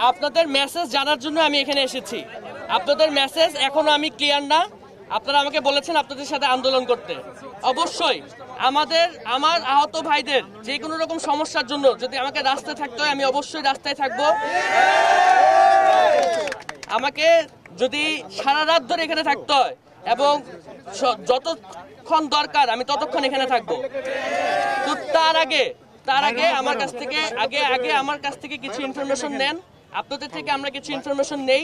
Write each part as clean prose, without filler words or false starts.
আপনাদের মেসেজ জানার জন্য আমি এখানে এসেছি। আপনাদের মেসেজ এখনো আমি ক্লিয়ার না। আপনারা আমাকে বলেছেন আপনাদের সাথে আন্দোলন করতে। অবশ্যই আমার আহত ভাইদের যে কোনো রকম সমস্যার জন্য যদি আমাকে রাস্তায় থাকতে হয় আমি অবশ্যই রাস্তায় থাকবো। আমাকে যদি সারা রাত ধরে এখানে থাকতে হয় এবং যতক্ষণ দরকার আমি ততক্ষণ এখানে থাকবো। তো তার আগে আমার কাছ থেকে কিছু ইনফরমেশন নেন। আপনাদের থেকে আমরা কিছু ইনফরমেশন নেই,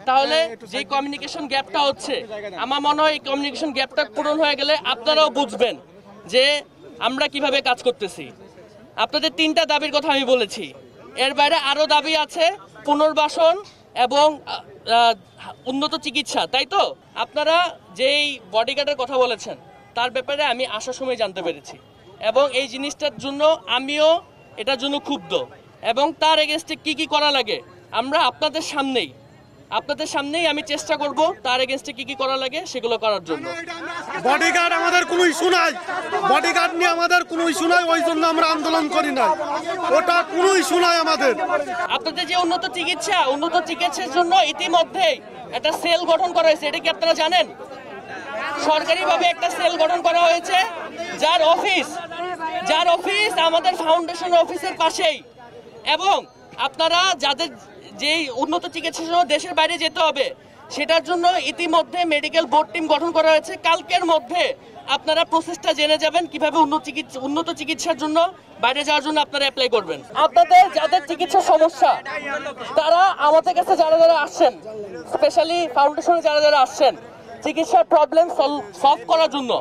তাহলে যে কমিউনিকেশন গ্যাপটা হচ্ছে আমার মনে হয় এই কমিউনিকেশন গ্যাপটা পূরণ হয়ে গেলে আপনারাও বুঝবেন যে আমরা কিভাবে কাজ করতেছি। আপনাদের 3টা দাবির কথা আমি বলেছি, এর বাইরে আরো দাবি আছে, পুনর্বাসন এবং উন্নত চিকিৎসা। তাই তো আপনারা যেই বডিগার্ডের কথা বলেছেন তার ব্যাপারে আমি আসার সময় জানতে পেরেছি এবং এই জিনিসটার জন্য আমিও এটার জন্য ক্ষুব্ধ এবং তার এগেইনস্টে কি করা লাগে আমরা আপনাদের সামনেই আমি চেষ্টা করব তার এগেইনস্টে কি করা লাগে সেগুলো করার জন্য। বডিগার্ড আমাদের কোনো ইস্যু নাই, বডিগার্ড নিয়ে আমাদের কোনো ইস্যু নাই, ওই জন্য আমরা আন্দোলন করি না, ওটা কোনো ইস্যু নাই আমাদের। আপনাদের যে উন্নত চিকিৎসার জন্য ইতিমধ্যেই একটা সেল গঠন করা হয়েছে, এটা কি আপনারা জানেন? সরকারিভাবে একটা সেল গঠন করা হয়েছে যার অফিস আমাদের ফাউন্ডেশন অফিসের পাশেই। এবং আপনারা যাদের যেই উন্নত চিকিৎসার জন্য দেশের বাইরে যেতে হবে সেটার জন্য ইতিমধ্যে মেডিকেল বোর্ড টিম গঠন করা হয়েছে। কালকের মধ্যে আপনারা প্রসেসটা জেনে যাবেন কিভাবে উন্নত চিকিৎসার জন্য বাইরে যাওয়ার জন্য আপনারা অ্যাপ্লাই করবেন। আপনাদের যাদের চিকিৎসার সমস্যা তারা আমাদের কাছে যারা আসছেন, স্পেশালি ফাউন্ডেশনে যারা আসছেন, চিকিৎসার প্রবলেম সলভ করার জন্য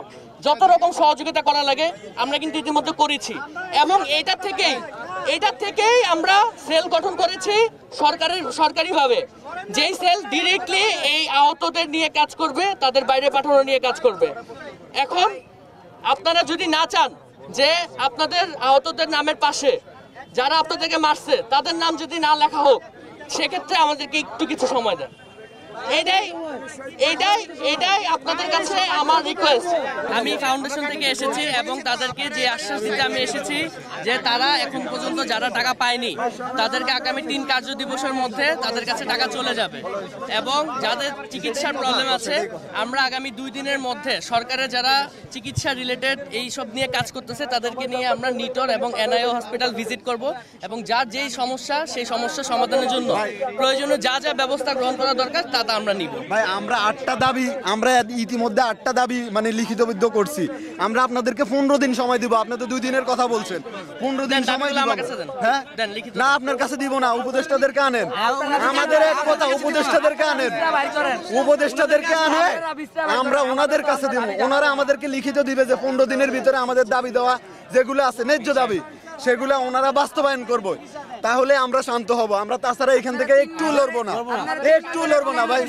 যত রকম সহযোগিতা করা লাগে আমরা কিন্তু ইতিমধ্যে করেছি এবং এইটা থেকেই আমরা সেল গঠন করেছি সরকারিভাবে, যেই সেল ডিরেক্টলি এই আহতদের নিয়ে কাজ করবে, তাদের বাইরে পাঠানো নিয়ে কাজ করবে। এখন আপনারা যদি না চান যে আপনাদের আহতদের নামের পাশে যারা আপনাদেরকে মারছে তাদের নাম যদি না লেখা হোক, সেক্ষেত্রে আমাদেরকে একটু কিছু সময় দেন। এইটাই আপনাদের কাছে আমার রিকোয়েস্ট। আমি ফাউন্ডেশন থেকে এসেছি এবং তাদেরকে যে আশ্বাস দিতে আমি এসেছি যে তারা এখন পর্যন্ত যারা টাকা পায়নি তাদেরকে আগামী 3 কার্য দিবসের মধ্যে তাদের কাছে টাকা চলে যাবে এবং যাদের চিকিৎসার প্রবলেম আছে আমরা আগামী 2 দিনের মধ্যে সরকারের যারা চিকিৎসা রিলেটেড এই সব নিয়ে কাজ করতেছে তাদেরকে নিয়ে আমরা নিটর এবং এনআইও হসপিটাল ভিজিট করব এবং যার যেই সমস্যা সেই সমস্যা সমাধানের জন্য প্রয়োজনীয় যা ব্যবস্থা গ্রহণ করা দরকার তা আমরা নিব। ভাই আমরা 8টা দাবি ইতিমধ্যে 8টা দাবি লিখিতবদ্ধ করছি। আমরা আপনাদেরকে 15 দিন সময় দিব। আপনি তো 2 দিনের কথা বলছেন, 15 দিন সময় দিব। হ্যাঁ না, আপনার কাছে দিব না, উপদেষ্টাদেরকে আনেন। আমাদের এক কথা, উপদেষ্টাদেরকে আনেন, আমরা ওনাদের কাছে দিব। ওনারা আমাদেরকে লিখিত দিবে যে 15 দিনের ভিতরে আমাদের দাবি দেওয়া যেগুলো আছে ন্যায্য দাবি সেগুলো ওনারা বাস্তবায়ন করবে, তাহলে আমরা শান্ত হব। আমরা তাছাড়া এখান থেকে একটু লড়বো না ভাই।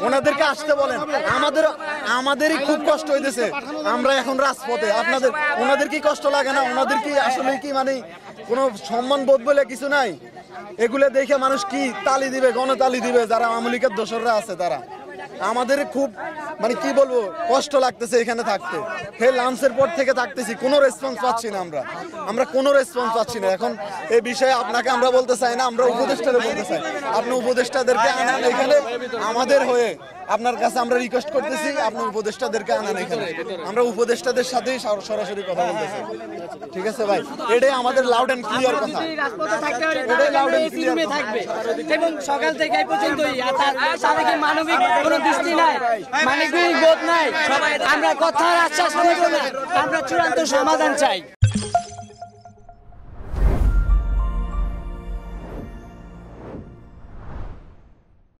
ওনাদেরকে আসতে বলেন। আমাদেরই খুব কষ্ট হইতেছে, আমরা এখন রাজপথে। ওনাদের কি কষ্ট লাগে না? ওনাদের কি আসলে কি কোনো সম্মান বোধ বলে কিছু নাই? এগুলো দেখে মানুষ কি তালি দিবে, গণতালি দিবে যারা আওয়ামী লীগের দোসররা আছে তারা। আমাদের খুব কি বলবো, কষ্ট লাগতেছে এখানে থাকতে। লাঞ্চের পর থেকে থাকতেছি, কোনো রেসপন্স পাচ্ছি না। আমরা কোনো রেসপন্স পাচ্ছি না। এখন এই বিষয়ে আপনাকে আমরা বলতে চাই না, আমরা উপদেষ্টাদের বলতে চাই। আপনি উপদেষ্টাদেরকে আনান এখানে আমাদের হয়ে। আপনার কাছে আমরা রিকোয়েস্ট করতেছি, আপনি উপদেষ্টাদেরকে আনান এখানে। আমরা উপদেষ্টাদের সাথেই সরাসরি কথা বলতে চাই। ঠিক আছে ভাই, এটাই আমাদের লাউড এন্ড ক্লিয়ার কথা। এটাই লাউড এন্ড ক্লিয়ার থাকবে এবং সকাল থেকে এই পর্যন্তই মানবিক কোনো দৃষ্টি নাই, মানবিক বোধ নাই। আমরা কথার আশ্বাস দিব না, আমরা চূড়ান্ত সমাধান চাই।